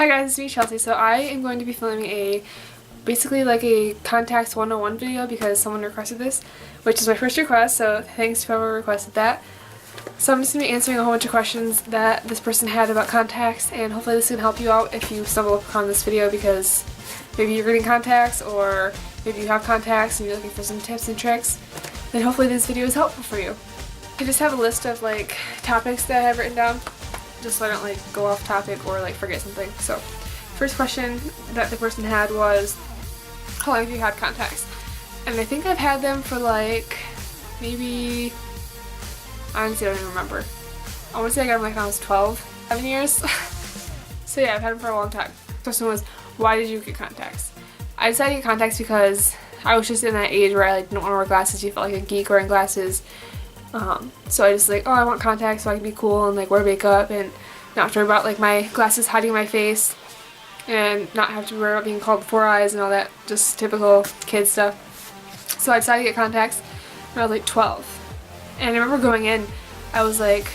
Hi guys, it's me Chelsea. So I am going to be filming basically like a contacts 101 video because someone requested this, which is my first request, so thanks to whoever requested that. So I'm just going to be answering a whole bunch of questions that this person had about contacts, and hopefully this can help you out if you stumble upon this video because maybe you're getting contacts or maybe you have contacts and you're looking for some tips and tricks. Then hopefully this video is helpful for you. I just have a list of like topics that I have written down, just so I don't like go off topic or like forget something. So first question that the person had was, how long have you had contacts? And I think I've had them for like maybe, honestly I don't even remember. I want to say I got them like when I was 12, 7 years. So yeah, I've had them for a long time. The question was, why did you get contacts? I decided to get contacts because I was just in that age where I like didn't want to wear glasses. You felt like a geek wearing glasses. So I just like, oh, I want contacts so I can be cool and like wear makeup and not have to worry about like my glasses hiding my face and not have to worry about being called four eyes and all that just typical kid stuff. So I decided to get contacts when I was like 12. And I remember going in, I was like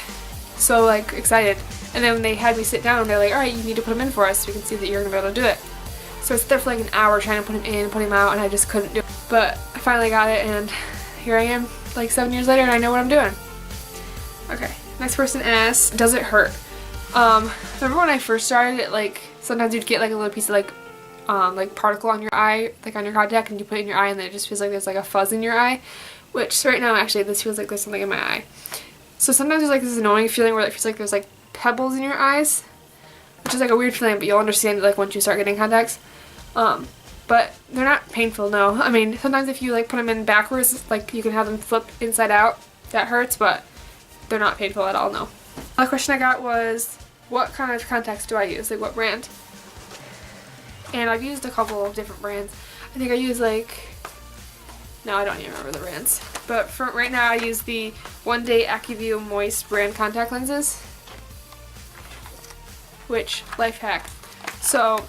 so like excited. And then when they had me sit down, they're like, alright, you need to put them in for us so we can see that you're going to be able to do it. So I sat there for like an hour trying to put them in and put them out, and I just couldn't do it. But I finally got it, and here I am like 7 years later and I know what I'm doing. Okay, next person asks, does it hurt? Remember when I first started it, like sometimes you'd get like a little piece of like particle on your eye, like on your contact, and you put it in your eye and then it just feels like there's like a fuzz in your eye, which right now actually this feels like there's something in my eye. So sometimes there's like this annoying feeling where it feels like there's like pebbles in your eyes, which is like a weird feeling, but you'll understand it like once you start getting contacts. But they're not painful, no. I mean, sometimes if you like put them in backwards, like you can have them flip inside out. That hurts, but they're not painful at all, no. Another question I got was, what kind of contacts do I use? Like what brand? And I've used a couple of different brands. I think I use like, no, I don't even remember the brands. But for right now I use the One Day AccuView Moist brand contact lenses. Which, life hack. So,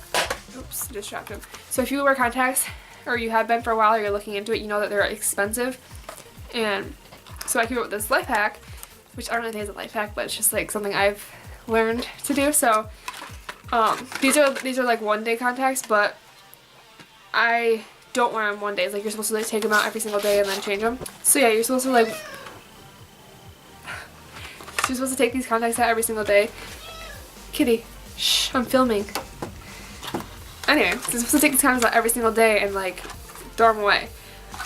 oops, just dropped them. So if you wear contacts, or you have been for a while, or you're looking into it, you know that they're expensive. And so I came up with this life hack, which I don't really think is a life hack, but it's just like something I've learned to do. So these are like one-day contacts, but I don't wear them one day. It's like you're supposed to like take them out every single day and then change them. So yeah, you're supposed to like, you're supposed to take these contacts out every single day. Kitty, shh, I'm filming. Anyway, so I'm supposed to take these contacts out every single day and like throw them away.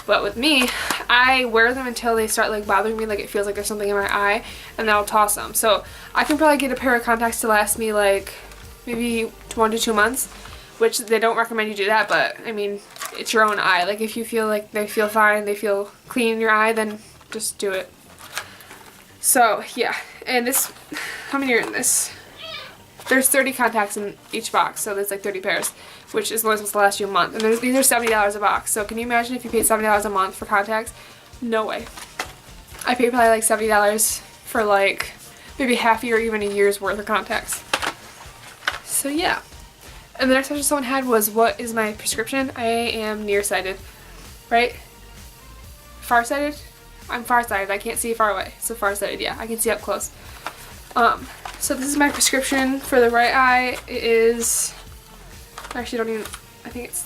But with me, I wear them until they start like bothering me, like it feels like there's something in my eye, and then I'll toss them. So I can probably get a pair of contacts to last me like maybe 1 to 2 months, which they don't recommend you do that, but I mean, it's your own eye. Like if you feel like they feel fine, they feel clean in your eye, then just do it. So yeah, and this, how many are in this? There's 30 contacts in each box, so there's like 30 pairs, which is only supposed to last you a month. And these are $70 a box, so can you imagine if you paid $70 a month for contacts? No way. I paid probably like $70 for like maybe half a year or even a year's worth of contacts. So yeah. And the next question someone had was, what is my prescription? I am nearsighted, right? Farsighted? I'm farsighted. I can't see far away. So farsighted, yeah. I can see up close. So this is my prescription for the right eye. It is, I actually don't even, I think it's,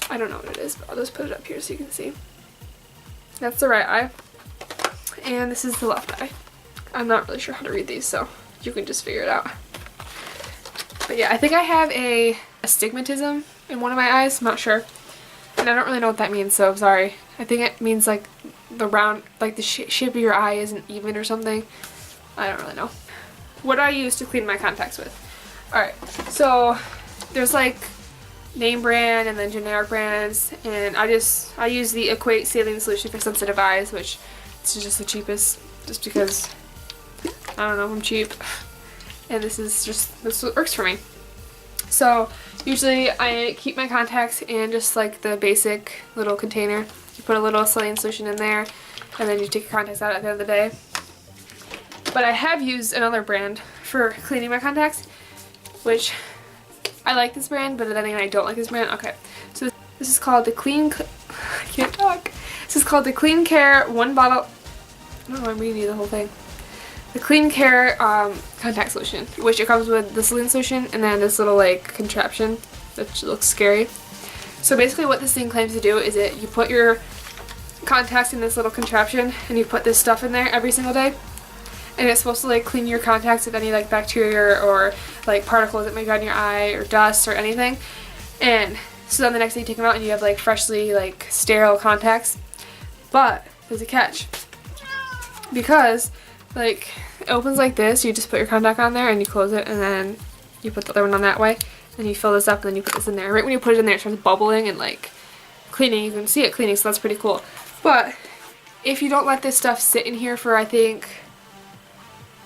I don't know what it is, but I'll just put it up here so you can see. That's the right eye. And this is the left eye. I'm not really sure how to read these, so you can just figure it out. But yeah, I think I have a astigmatism in one of my eyes. I'm not sure. And I don't really know what that means, so I'm sorry. I think it means like the round, like the shape of your eye isn't even or something. I don't really know. What do I use to clean my contacts with? Alright, so there's like name brand and then generic brands, and I use the Equate Saline Solution for sensitive eyes, which is just the cheapest, just because, I don't know, I'm cheap. And this is what works for me. So usually I keep my contacts in just like the basic little container. You put a little saline solution in there, and then you take your contacts out at the end of the day. But I have used another brand for cleaning my contacts, which I like this brand, but then again I don't like this brand. Okay, so this is called the I can't talk. This is called the Clean Care 1 bottle. I don't know, I'm reading you the whole thing. the Clean Care contact solution, which it comes with the saline solution and then this little like contraption that looks scary. So basically what this thing claims to do is you put your contacts in this little contraption and you put this stuff in there every single day, and it's supposed to like clean your contacts of any like bacteria or like particles that may be on your eye or dust or anything. And so then the next day you take them out and you have like freshly like sterile contacts. But there's a catch, because like it opens like this. You just put your contact on there and you close it, and then you put the other one on that way, and you fill this up, and then you put this in there. Right when you put it in there, it starts bubbling and like cleaning. You can see it cleaning, so that's pretty cool. But if you don't let this stuff sit in here for, I think,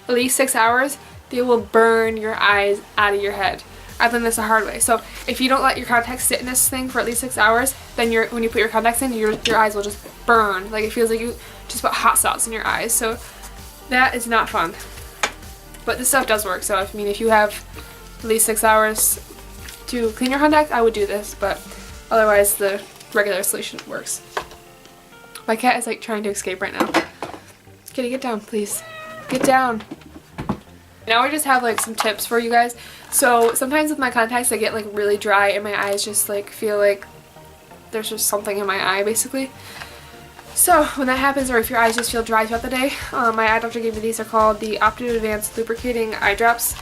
at least 6 hours, they will burn your eyes out of your head. I've done this the hard way. So if you don't let your contacts sit in this thing for at least 6 hours, then when you put your contacts in, your eyes will just burn. Like it feels like you just put hot sauce in your eyes. So that is not fun. But this stuff does work. So if you have at least 6 hours to clean your contacts, I would do this. But otherwise, the regular solution works. My cat is like trying to escape right now. Kitty, get down, please. Get down. Now I just have like some tips for you guys. So sometimes with my contacts I get like really dry and my eyes just like feel like there's just something in my eye basically. So when that happens, or if your eyes just feel dry throughout the day, my eye doctor gave me these. Are called the Opti Advanced Lubricating Eye Drops.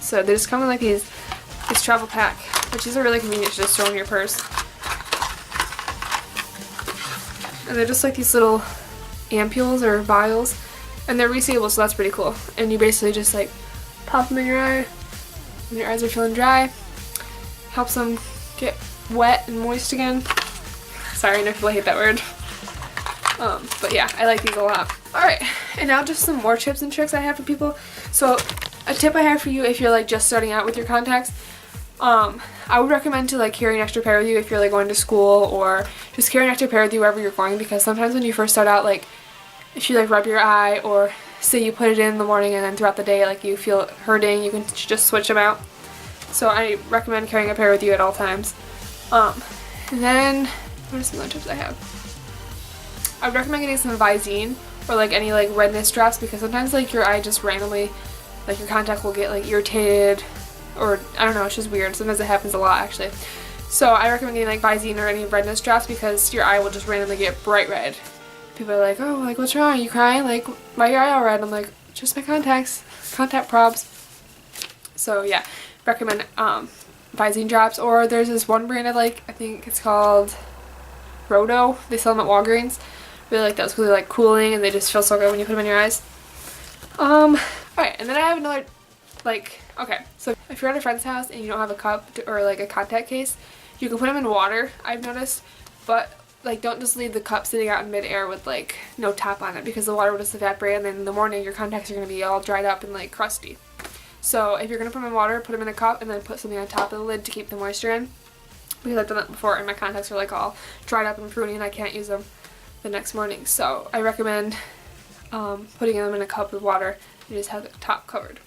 So they just come in like this travel pack, which is really convenient to just throw in your purse. And they're just like these little ampules or vials, and they're resealable, so that's pretty cool. And you basically just like pop them in your eye when your eyes are feeling dry. Helps them get wet and moist again. Sorry, I know people hate that word. But yeah, I like these a lot. Alright, and now just some more tips and tricks I have for people. So a tip I have for you if you're like just starting out with your contacts, I would recommend to like carry an extra pair with you if you're like going to school, or just carry an extra pair with you wherever you're going, because sometimes when you first start out, like if you like rub your eye, or say you put it in the morning and then throughout the day like you feel it hurting, you can just switch them out. So I recommend carrying a pair with you at all times. And then what are some other tips I have? I would recommend getting some Visine or like any like redness drops, because sometimes like your eye just randomly, like your contact will get like irritated, or I don't know, it's just weird. Sometimes it happens a lot actually. So I recommend getting like Visine or any redness drops, because your eye will just randomly get bright red. People are like, oh, like what's wrong? Are you crying? Like, why are your eye all red? I'm like, just my contacts, contact probs. So yeah, recommend Visine drops. Or there's this one brand I like, I think it's called Rodo. They sell them at Walgreens. Really like those because they're like cooling and they just feel so good when you put them in your eyes. Alright, and then I have another, like, okay, so if you're at a friend's house and you don't have a cup or like a contact case, you can put them in water, I've noticed, but like don't just leave the cup sitting out in midair with like no top on it, because the water will just evaporate, and then in the morning your contacts are going to be all dried up and like crusty. So if you're going to put them in water, put them in a cup and then put something on top of the lid to keep the moisture in, because I've done that before and my contacts are like all dried up and pruny and I can't use them the next morning. So I recommend putting them in a cup with water and just have the top covered.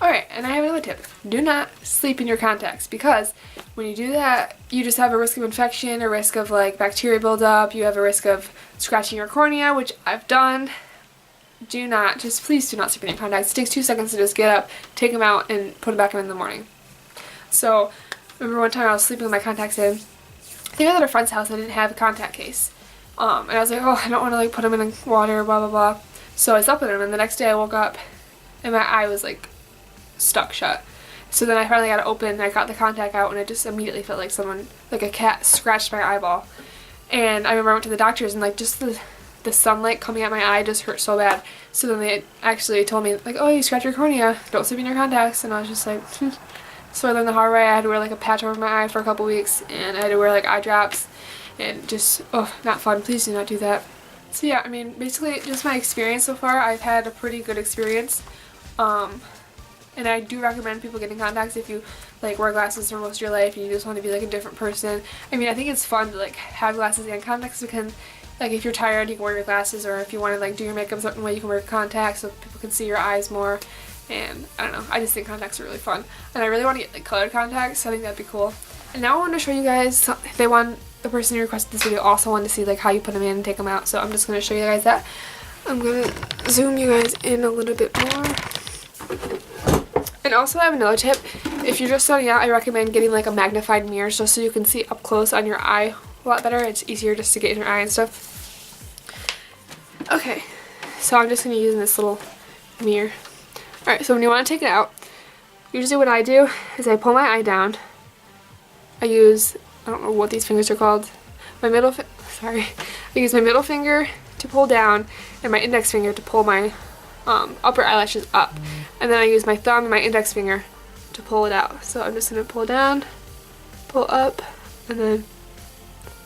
Alright, and I have another tip. Do not sleep in your contacts, because when you do that, you just have a risk of infection, a risk of like bacteria buildup, you have a risk of scratching your cornea, which I've done. Do not, just please do not sleep in your contacts. It takes 2 seconds to just get up, take them out, and put them back in the morning. So, remember one time I was sleeping with my contacts in. I think I was at a friend's house and I didn't have a contact case. And I was like, oh, I don't want to like put them in water, blah blah blah. So I slept with them, and the next day I woke up and my eye was like stuck shut. So then I finally got it open and I got the contact out, and it just immediately felt like someone, like a cat, scratched my eyeball. And I remember I went to the doctors, and like just the sunlight coming at my eye just hurt so bad. So then they actually told me like, oh, you scratched your cornea, don't sleep in your contacts. And I was just like, So I learned the hard way. I had to wear like a patch over my eye for a couple weeks, and I had to wear like eye drops, and just, oh, not fun. Please do not do that. So yeah, I mean, basically just my experience so far, I've had a pretty good experience. And I do recommend people getting contacts if you like wear glasses for most of your life and you just want to be like a different person. I mean, I think it's fun to like have glasses and contacts, because like if you're tired you can wear your glasses, or if you want to like do your makeup a certain way you can wear contacts so people can see your eyes more. And I don't know, I just think contacts are really fun, and I really want to get like colored contacts, so I think that'd be cool. And now I want to show you guys, if they want, the person who requested this video also wanted to see like how you put them in and take them out, so I'm just going to show you guys that. I'm gonna zoom you guys in a little bit more. And also I have another tip. If you're just starting out, I recommend getting like a magnified mirror just so you can see up close on your eye a lot better. It's easier just to get in your eye and stuff. Okay, so I'm just gonna use this little mirror. Alright, so when you want to take it out, usually what I do is I pull my eye down. I use, I don't know what these fingers are called. I use my middle finger to pull down and my index finger to pull my upper eyelashes up. And then I use my thumb and my index finger to pull it out. So I'm just going to pull down, pull up, and then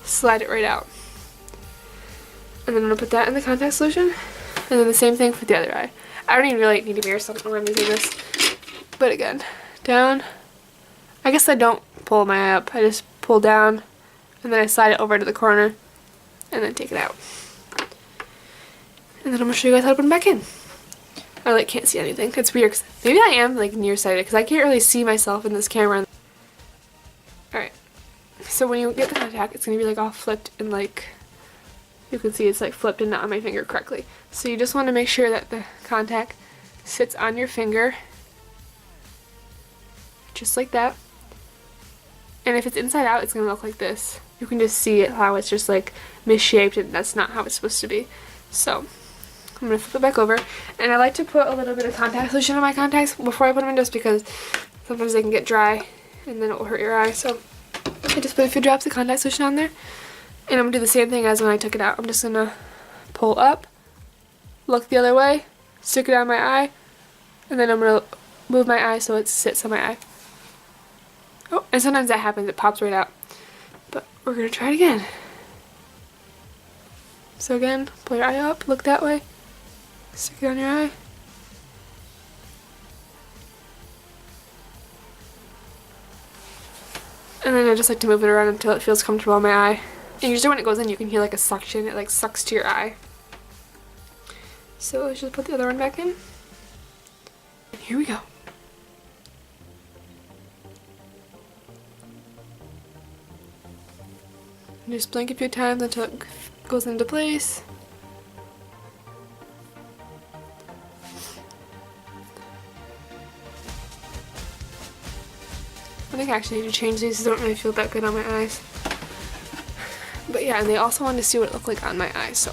slide it right out. And then I'm going to put that in the contact solution. And then the same thing for the other eye. I don't even really need a mirror, so I don't know why I'm using this. But again, down. I guess I don't pull my eye up. I just pull down, and then I slide it over to the corner, and then take it out. And then I'm going to show you guys how to put them back in. I like can't see anything. It's weird. 'Cause maybe I am like nearsighted because I can't really see myself in this camera. Alright. So when you get the contact, it's going to be like all flipped and like, you can see it's like flipped and not on my finger correctly. So you just want to make sure that the contact sits on your finger. Just like that. And if it's inside out, it's going to look like this. You can just see it how it's just like misshaped, and that's not how it's supposed to be. So I'm going to flip it back over. And I like to put a little bit of contact solution on my contacts before I put them in, just because sometimes they can get dry and then it will hurt your eye. So I just put a few drops of contact solution on there. And I'm going to do the same thing as when I took it out. I'm just going to pull up, look the other way, stick it on my eye, and then I'm going to move my eye so it sits on my eye. Oh, and sometimes that happens, it pops right out. But we're going to try it again. So again, pull your eye up, look that way, stick it on your eye. And then I just like to move it around until it feels comfortable on my eye. And usually when it goes in, you can hear like a suction, it like sucks to your eye. So let's just put the other one back in. And here we go. And just blink a few times until it goes into place. I think I actually need to change these. They don't really feel that good on my eyes. But yeah, and they also wanted to see what it looked like on my eyes, so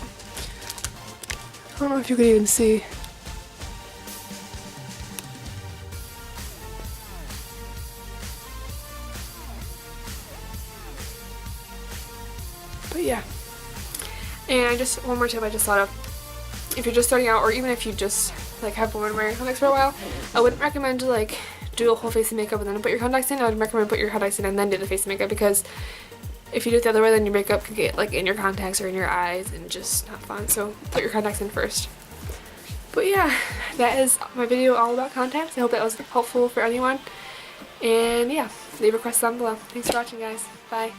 I don't know if you could even see. But yeah. And just one more tip I just thought of. If you're just starting out, or even if you just like have been wearing contacts for a while, I wouldn't recommend to like do a whole face of makeup and then put your contacts in. I would recommend put your contacts in and then do the face of makeup, because if you do it the other way, then your makeup could get like in your contacts or in your eyes and just not fun. So put your contacts in first. But yeah, that is my video all about contacts. I hope that was helpful for anyone. And yeah, leave a request down below. Thanks for watching, guys. Bye.